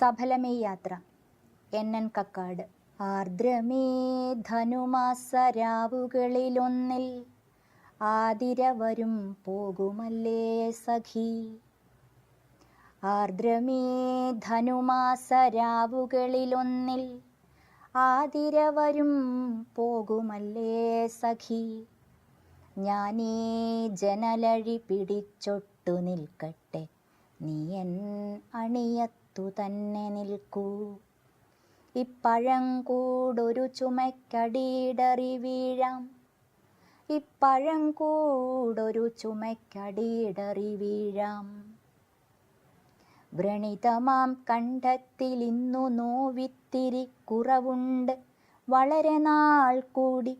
സഫലമേ യാത്ര. NN കക്കാട്. ആർദ്രമേ ധനുമാസരാവുകളിലൊന്നിൽ ആതിര വരും പോകുമല്ലേ സഖി. ആർദ്രമേ ധനുമാസരാവുകളിലൊന്നിൽ ആതിര വരും പോകുമല്ലേ സഖി. ഞാനീ ജനലഴി പിടിച്ചൊട്ടു നിൽക്കട്ടെ, നീ എൻ അണിയത്തു തന്നെ നിൽക്കൂ. ഇപ്പഴങ്കൂടൊരു ചുമയ്ക്കടിയിടറി വീഴാം, ഇപ്പഴങ്കൂടൊരു ചുമയ്ക്കടിയിടറി വീഴാം. വ്രണിതമാം കണ്ഠത്തിലിന്നു നോവിത്തിരി കുറവുണ്ട്, വളരെ നാൾ കൂടി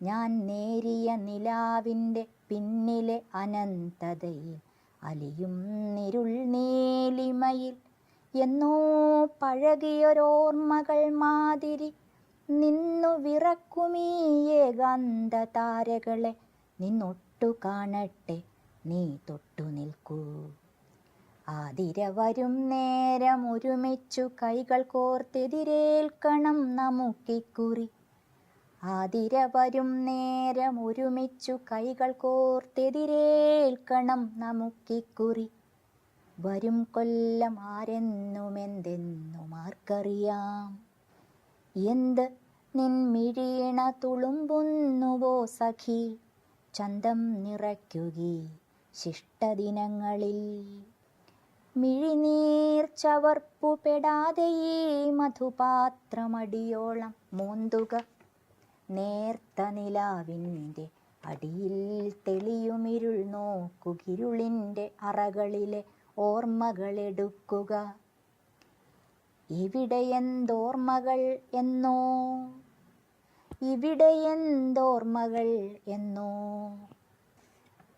ഞാൻ നേരിയ നിലാവിൻ്റെ പിന്നിലെ അനന്തതയിൽ അലിയുന്നിരുൾ നീലിമയിൽ എന്നോ പഴകിയൊരോർമ്മകൾ മാതിരി നിന്നു വിറക്കുമീ ഏകാന്ത താരകളെ നിന്നൊട്ടു കാണട്ടെ, നീ തൊട്ടു നിൽക്കൂ. ആതിര വരും നേരം ഒരുമിച്ചു കൈകൾ കോർത്തെതിരേൽക്കണം നമുക്കിക്കുറി. ആതിര വരും നേരം ഒരുമിച്ചു കൈകൾ കോർത്തെതിരേൽക്കണം നമുക്കിക്കുറി. വരും കൊല്ലം ആരെന്നുമെന്തെന്നും ആർക്കറിയാം. എന്ത് നിൻമിഴീണ തുളുമ്പുന്നുവോ സഖി, ചന്തം നിറയ്ക്കുകീ ശിഷ്ടദിനങ്ങളിൽ. മിഴിനീർ ചവർപ്പുപെടാതെ ഈ മധുപാത്രമടിയോളം മോന്തുക. നേർത്ത നിലാവിൻ്റെ അടിയിൽ തെളിയുമിരുൾ നോക്കുകിരുളിൻ്റെ അറകളിലെ ഓർമ്മകളെടുക്കുക. ഇവിടെയെന്തോർമ്മകൾ എന്നോ, ഇവിടെയെന്തോർമ്മകൾ എന്നോ.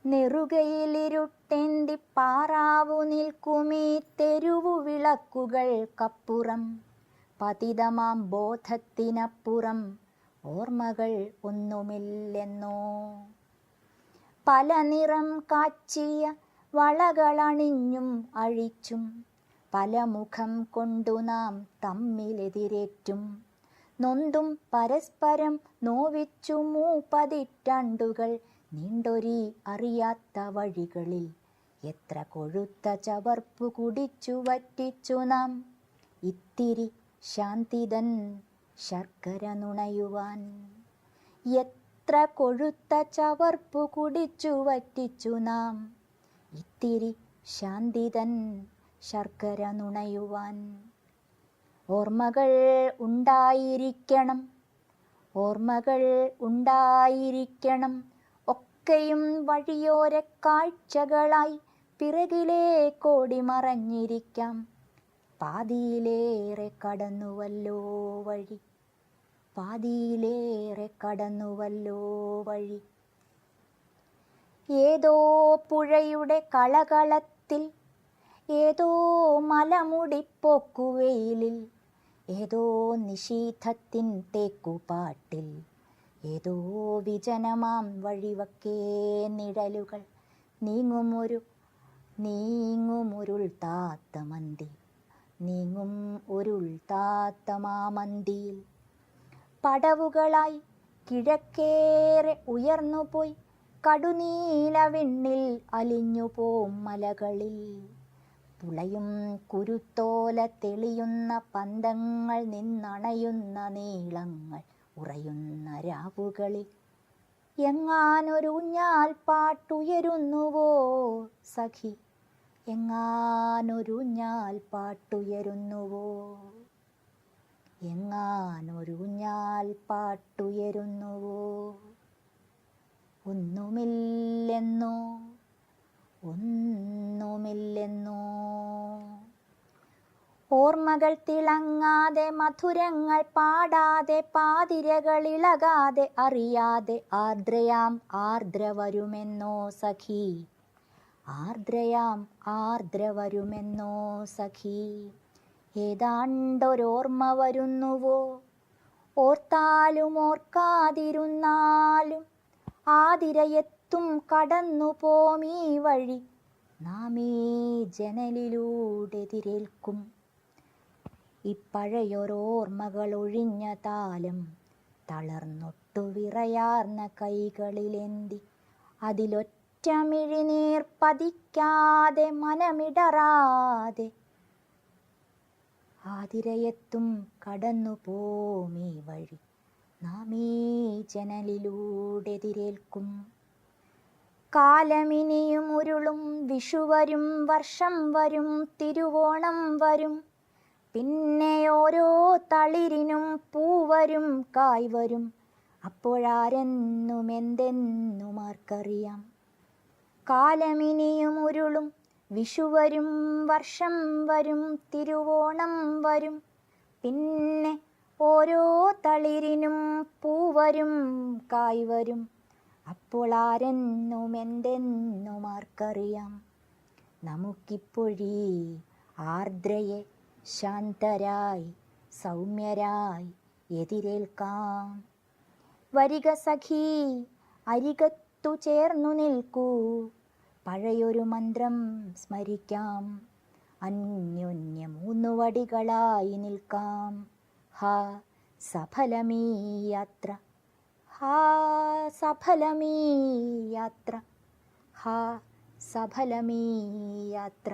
നെറുകയിലിരുട്ടെന്തി പാറാവു നിൽക്കുമീ തെരുവു വിളക്കുകൾക്കപ്പുറം, പതിതമാം ബോധത്തിനപ്പുറം ഓർമ്മകൾ ഒന്നുമില്ലെന്നോ. പല നിറം കാച്ചിയ വളകളണിഞ്ഞും അഴിച്ചും പല മുഖം കൊണ്ടു നാം തമ്മിലെതിരേറ്റും നൊന്തും പരസ്പരം നോവിച്ചു മൂപ്പതിറ്റാണ്ടുകൾ നീണ്ടൊരീ അറിയാത്ത വഴികളിൽ എത്ര കൊഴുത്ത ചവർപ്പു കുടിച്ചു വറ്റിച്ചു നാം ഇത്തിരി ശാന്തിതൻ ശർക്കര നുണയുവാൻ. എത്ര കൊഴുത്ത ചവർപ്പു കുടിച്ചു വറ്റിച്ചു നാം ഇത്തിരി ശാന്തിതൻ ശർക്കര നുണയുവാൻ. ഓർമ്മകൾ ഉണ്ടായിരിക്കണം, ഓർമ്മകൾ ഉണ്ടായിരിക്കണം, ഒക്കെയും വഴിയോര കാഴ്ചകളായി പിറകിലേക്കോടി മറഞ്ഞിരിക്കാം. പാതിയിലേറെ കടന്നുവല്ലോ വഴി, പാതിയിലേറെ കടന്നുവല്ലോ വഴി. ഏതോ പുഴയുടെ കളകളത്തിൽ, ഏതോ മലമുടിപ്പോക്കുവെയിലിൽ, ഏതോ നിശീഥത്തിൻ തേക്കുപാട്ടിൽ, ഏതോ വിജനമാം വഴിവക്കേ നിഴലുകൾ നീങ്ങുമൊരുൾ താത്ത മന്തി, നീങ്ങും ഒരുൾ താത്ത മാമന്തിയിൽ. പടവുകളായി കിഴക്കേറെ ഉയർന്നുപോയി കടുനീലവിണ്ണിൽ അലിഞ്ഞുപോം മലകളിൽ. പുളയും കുരുത്തോല തെളിയുന്ന പന്തങ്ങൾ നിന്നണയുന്ന നീളങ്ങൾ ഉറയുന്ന രാവുകളിൽ എങ്ങാനൊരൂഞ്ഞാൽ പാട്ടുയരുന്നുവോ സഖി, എങ്ങാനൊരൂഞ്ഞാൽ പാട്ടുയരുന്നുവോ, എങ്ങാനൊരൂഞ്ഞാൽ പാട്ടുയരുന്നുവോ. ഒന്നുമില്ലെന്നോ, ഒന്നുമില്ലെന്നോ. ഓർമ്മകൾ തിളങ്ങാതെ മധുരങ്ങൾ പാടാതെ പാതിരകളിളകാതെ അറിയാതെ ആർദ്രയാം ആർദ്ര വരുമെന്നോ സഖി, ആർദ്രയാം ആർദ്ര വരുമെന്നോ സഖി. ഏതാണ്ടൊരോർമ്മ വരുന്നുവോ, ഓർത്താലും ഓർക്കാതിരുന്നാലും ആതിരയെത്തും കടന്നു പോമീ വഴി നാം ഈ ജനലിലൂടെ തിരേൽക്കും. ഇപ്പഴയൊരോർമ്മകൾ ഒഴിഞ്ഞ താലം തളർന്നൊട്ടു വിറയാർന്ന കൈകളിലേന്തി അതിലൊറ്റ മിഴിനീർ പതിക്കാതെ മനമിടറാതെ ആതിരയെത്തും കടന്നു പോമീ വഴി നാം ഈ ജനലിലൂടെ എതിരേൽക്കും. കാലമിനിയും ഉരുളും, വിഷു വരും, വർഷം വരും, തിരുവോണം വരും, പിന്നെ ഓരോ തളിരിനും പൂവരും കായ് വരും. അപ്പോഴാരെന്നും എന്തെന്നും ആർക്കറിയാം. കാലമിനിയും ഉരുളും, വിഷു വരും, വർഷം വരും, തിരുവോണം വരും, പിന്നെ ഓരോ തളിരിനും പൂവരും കായ് വരും. അപ്പോൾ ആരെന്നും എന്തെന്നും ആർക്കറിയാം. നമുക്കിപ്പോഴീ ആർദ്രയെ ശാന്തരായി സൗമ്യരായി എതിരേൽക്കാം. വരിക സഖീ, അരികത്തു ചേർന്നു നിൽക്കൂ, പഴയൊരു മന്ത്രം സ്മരിക്കാം. അന്യോന്യം ഊന്നുവടികളായി നിൽക്കാം. ഹാ സഫലമീ യാത്ര, ഹാ സഫലമീ യാത്ര, ഹാ സഫലമീ യാത്ര.